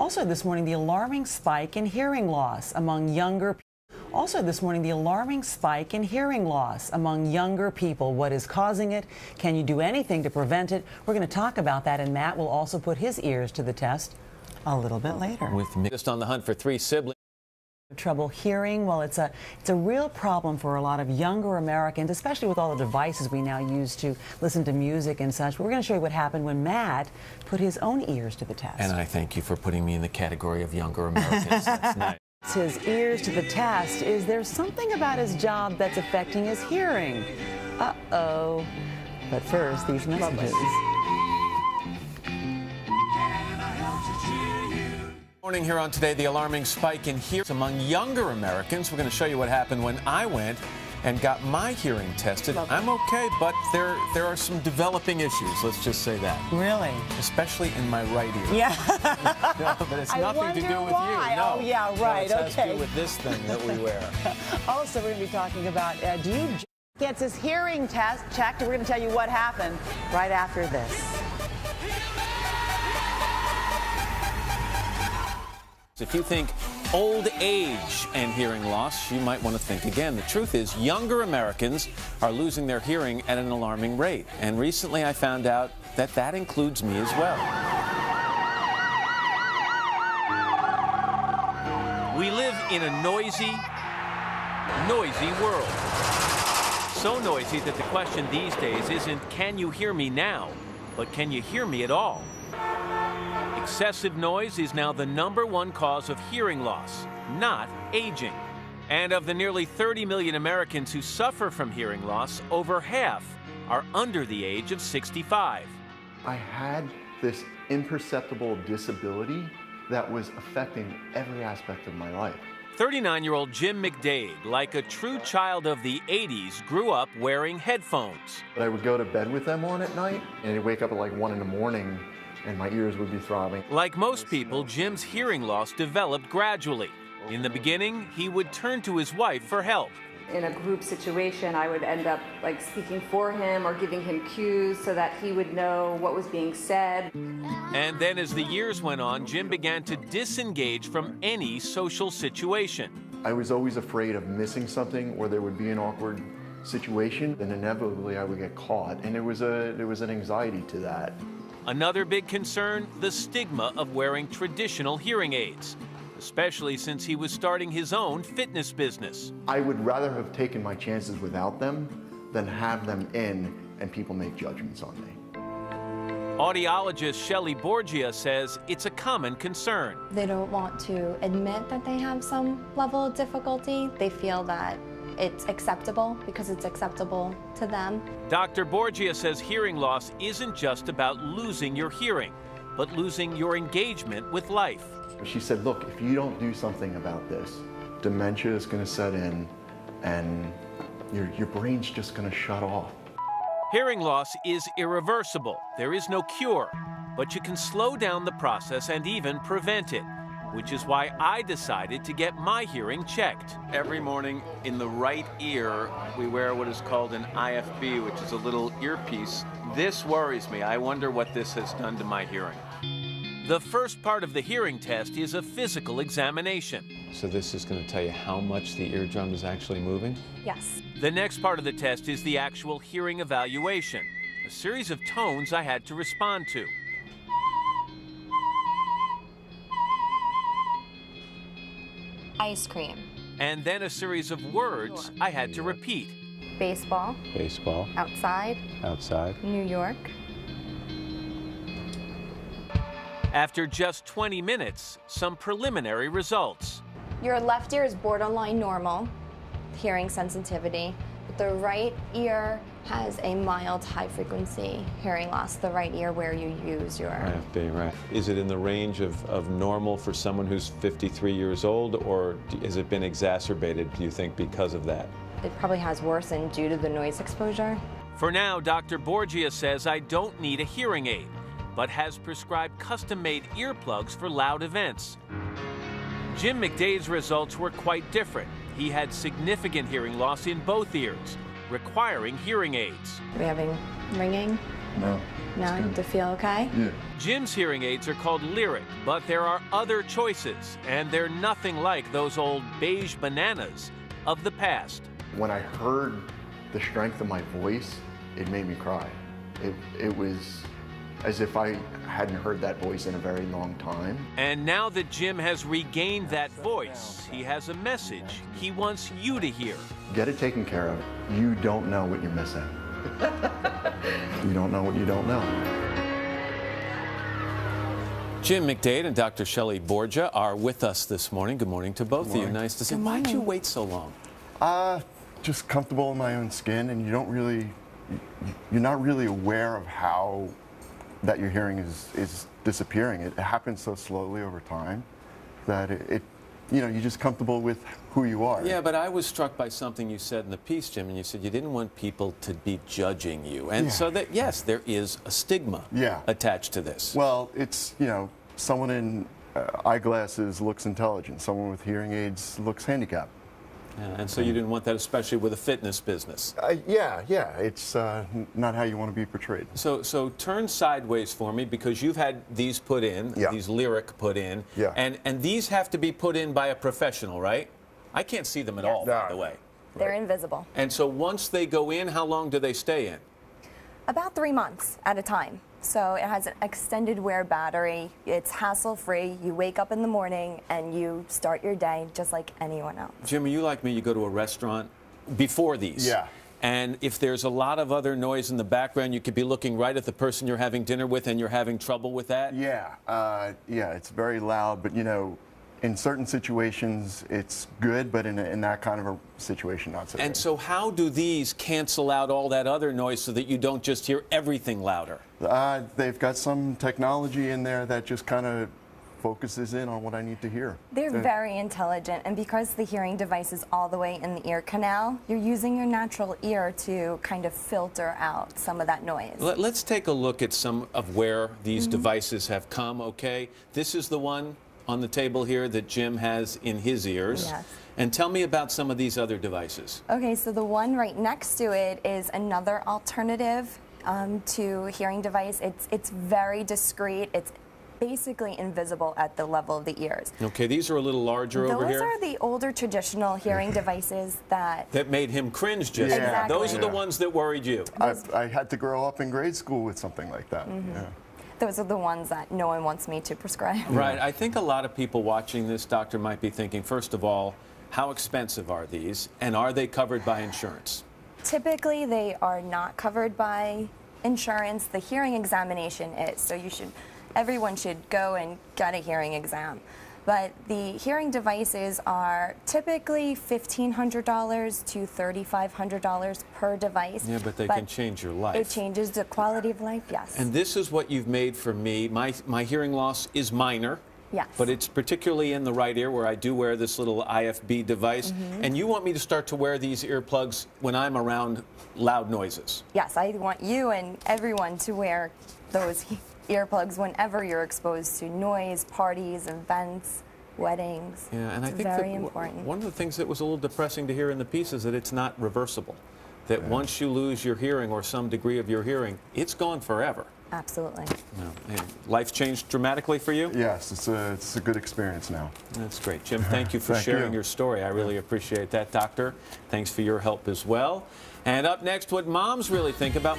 Also this morning, the alarming spike in hearing loss among younger people. Also this morning, the alarming spike in hearing loss among younger people. What is causing it? Can you do anything to prevent it? We're going to talk about that, and Matt will also put his ears to the test a little bit later. With me, just on the hunt for 3 siblings. Trouble hearing? Well, it's a real problem for a lot of younger Americans, especially with all the devices we now use to listen to music and such. But we're going to show you what happened when Matt put his own ears to the test. And I thank you for putting me in the category of younger Americans. That's nice. His ears to the test. Is there something about his job that's affecting his hearing? Uh-oh. But first, these messages. Morning here on Today, the alarming spike in hearing among younger Americans. We're going to show you what happened when I went and got my hearing tested. I'm okay, but there are some developing issues, let's just say that. Really? Especially in my right ear. Yeah. No, but it's nothing to do with why. you. No. Oh, yeah, right, no, it okay. has to do with this thing that we wear. Also, we're going to be talking about, gets his hearing test checked. We're going to tell you what happened right after this. If you think old age and hearing loss, you might want to think again. The truth is, younger Americans are losing their hearing at an alarming rate. And recently I found out that that includes me as well. We live in a noisy world. So noisy that the question these days isn't, can you hear me now, but can you hear me at all? Excessive noise is now the #1 cause of hearing loss, not aging. And of the nearly 30 million Americans who suffer from hearing loss, over half are under the age of 65. I had this imperceptible disability that was affecting every aspect of my life. 39-year-old Jim McDade, like a true child of the 80s, grew up wearing headphones. But I would go to bed with them on at night, and I'd wake up at like 1 in the morning, and my ears would be throbbing. Like most people, Jim's hearing loss developed gradually. In the beginning, he would turn to his wife for help. In a group situation, I would end up like speaking for him or giving him cues so that he would know what was being said. And then as the years went on, Jim began to disengage from any social situation. I was always afraid of missing something, or there would be an awkward situation, and inevitably I would get caught. And there was an anxiety to that. Another big concern, the stigma of wearing traditional hearing aids, especially since he was starting his own fitness business. I would rather have taken my chances without them than have them in and people make judgments on me. Audiologist Shelley Borgia says it's a common concern. They don't want to admit that they have some level of difficulty. They feel that it's acceptable because it's acceptable to them. Dr. Borgia says hearing loss isn't just about losing your hearing, but losing your engagement with life. She said, look, if you don't do something about this, dementia is going to set in and your brain's just going to shut off. Hearing loss is irreversible. There is no cure, but you can slow down the process and even prevent it, which is why I decided to get my hearing checked. Every morning in the right ear, we wear what is called an IFB, which is a little earpiece. This worries me. I wonder what this has done to my hearing. The first part of the hearing test is a physical examination. So this is going to tell you how much the eardrum is actually moving? Yes. The next part of the test is the actual hearing evaluation, a series of tones I had to respond to. Ice cream. And then a series of words I had to repeat. Baseball. Baseball. Outside. Outside. New York. After just 20 minutes, some preliminary results. Your left ear is borderline normal, hearing sensitivity. But the right ear has a mild high-frequency hearing loss, the right ear where you use your... IFB, right. Is it in the range of normal for someone who's 53 years old, or has it been exacerbated, do you think, because of that? It probably has worsened due to the noise exposure. For now, Dr. Borgia says I don't need a hearing aid, but has prescribed custom-made earplugs for loud events. Jim McDade's results were quite different. He had significant hearing loss in both ears, requiring hearing aids. Are we having ringing? No. No, to feel okay? Yeah. Jim's hearing aids are called Lyric, but there are other choices, and they're nothing like those old beige bananas of the past. When I heard the strength of my voice, it made me cry. It was as if I hadn't heard that voice in a very long time. And now that Jim has regained that voice, he has a message he wants you to hear. Get it taken care of. You don't know what you're missing. You don't know what you don't know. Jim McDade and Dr. Shelley Borgia are with us this morning. Good morning to both of you. Nice to see you. Why'd you wait so long? Just comfortable in my own skin, and you're not really aware of how that your hearing is disappearing. It happens so slowly over time that you're just comfortable with who you are. Yeah, but I was struck by something you said in the piece, Jim, and you said you didn't want people to be judging you. And so that, yes, there is a stigma attached to this. Well, it's, someone in eyeglasses looks intelligent. Someone with hearing aids looks handicapped. Yeah, and so you didn't want that, especially with a fitness business. Yeah, it's not how you want to be portrayed. So turn sideways for me, because you've had these put in, these Lyric put in, and these have to be put in by a professional, right? I can't see them at all, by the way. They're invisible. And so once they go in, how long do they stay in? About 3 months at a time. So it has an extended wear battery. It's hassle-free. You wake up in the morning and you start your day just like anyone else. Jim, are you like me? You go to a restaurant before these. Yeah. And if there's a lot of other noise in the background, you could be looking right at the person you're having dinner with, and you're having trouble with that? Yeah, it's very loud, but in certain situations it's good, but in that kind of a situation, not so good. And so how do these cancel out all that other noise so that you don't just hear everything louder? They've got some technology in there that just kind of focuses in on what I need to hear. They're very intelligent, and because the hearing device is all the way in the ear canal, you're using your natural ear to kind of filter out some of that noise. Let's take a look at some of where these devices have come, okay? This is the one on the table here that Jim has in his ears. Yes. And tell me about some of these other devices. Okay, so the one right next to it is another alternative to hearing device. It's very discreet. It's basically invisible at the level of the ears. Okay, these are a little larger over here. Those are the older traditional hearing devices that made him cringe just now. Exactly. Those are the ones that worried you. I had to grow up in grade school with something like that. Those are the ones that no one wants me to prescribe. Right. I think a lot of people watching this, doctor, might be thinking, first of all, how expensive are these, and are they covered by insurance? Typically, they are not covered by insurance. The hearing examination is, so everyone should go and get a hearing exam. But the hearing devices are typically $1,500 to $3,500 per device. Yeah, but they can change your life. It changes the quality of life, yes. And this is what you've made for me. My hearing loss is minor. Yes. But it's particularly in the right ear, where I do wear this little IFB device. And you want me to start to wear these earplugs when I'm around loud noises? Yes, I want you and everyone to wear those earplugs whenever you're exposed to noise, parties, events, weddings. Yeah, and it's I think very important. One of the things that was a little depressing to hear in the piece is that it's not reversible. That once you lose your hearing, or some degree of your hearing, it's gone forever. Absolutely. No. Life changed dramatically for you? Yes, it's a good experience now. That's great. Jim, thank you for sharing your story. I really appreciate that, doctor. Thanks for your help as well. And up next, what moms really think about